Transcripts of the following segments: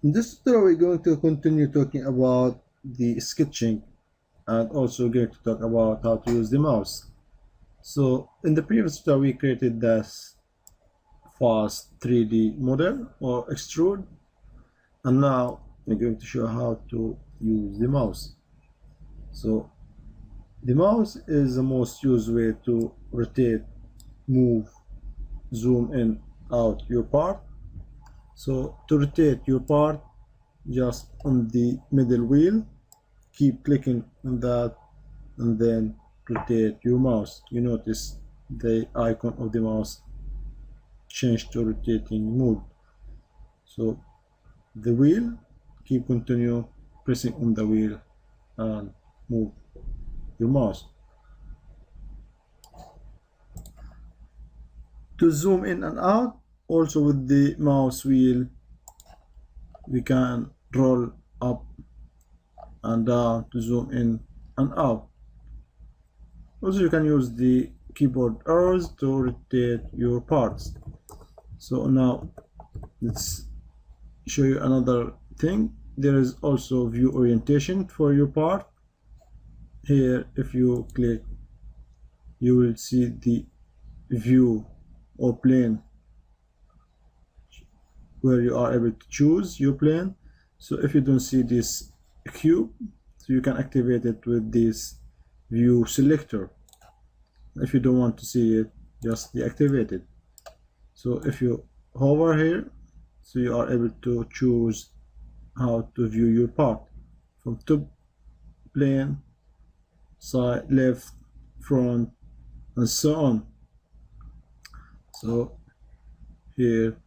In this tutorial, we're going to continue talking about the sketching and also going to talk about how to use the mouse. So in the previous tutorial, we created this fast 3D model or extrude, and now we're going to show how to use the mouse. So the mouse is the most used way to rotate, move, zoom in, out your part. So to rotate your part, just on the middle wheel, keep clicking on that and then rotate your mouse. You notice the icon of the mouse change to rotating mode. So the wheel, keep continue pressing on the wheel and move your mouse. To zoom in and out, also with the mouse wheel, we can roll up and down to zoom in and out. Also, you can use the keyboard arrows to rotate your parts. So now let's show you another thing. There is also view orientation for your part. Here, if you click, you will see the view or plane where you are able to choose your plane. So if you don't see this cube, so you can activate it with this view selector. If you don't want to see it, just deactivate it. So if you hover here, so you are able to choose how to view your part from top, plane, side, left, front, and so on. So here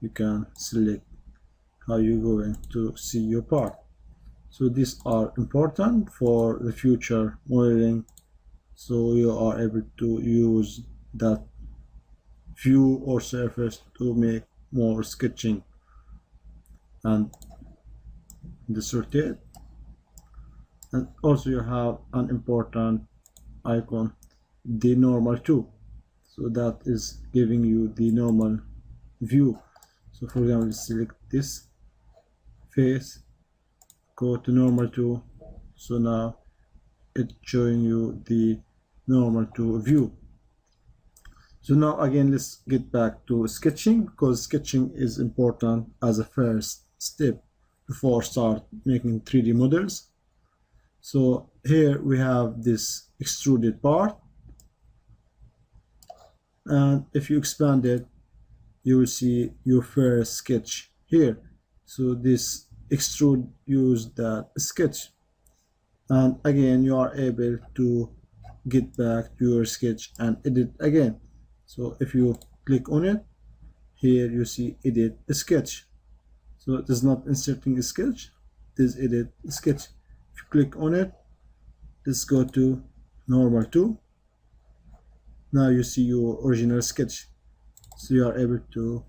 you can select how you're going to see your part. So these are important for the future modeling, so you are able to use that view or surface to make more sketching. And this rotate, and also you have an important icon, the normal to, so that is giving you the normal view. So for example, select this face, go to normal to, so now it's showing you the normal to view. So now again, let's get back to sketching, because sketching is important as a first step before start making 3D models. So here we have this extruded part, and if you expand it, you will see your first sketch here. So this extrude use that sketch, and again you are able to get back to your sketch and edit again. So if you click on it, here you see edit a sketch. So it is not inserting a sketch, it is edit a sketch. If you click on it, let's go to normal to. Now you see your original sketch. So you are able to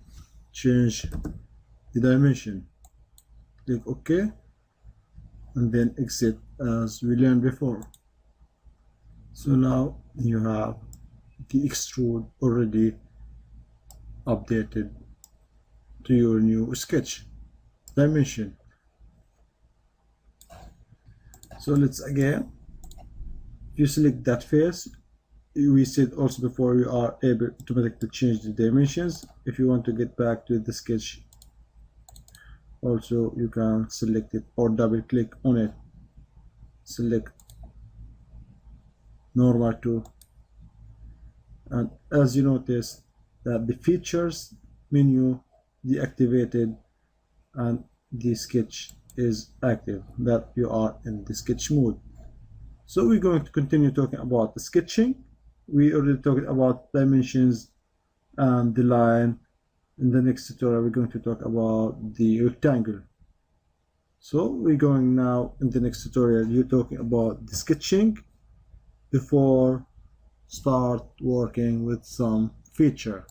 change the dimension. Click OK, and then exit as we learned before. So now you have the extrude already updated to your new sketch dimension. So let's again, if you select that face, we said also before you are able to automatically change the dimensions. If you want to get back to the sketch, also you can select it or double click on it, select normal to, and as you notice that the features menu deactivated and the sketch is active, that you are in the sketch mode. So we're going to continue talking about the sketching. We already talked about dimensions and the line. In the next tutorial, we're going to talk about the rectangle. So we're going now in the next tutorial, you're talking about the sketching before start working with some feature.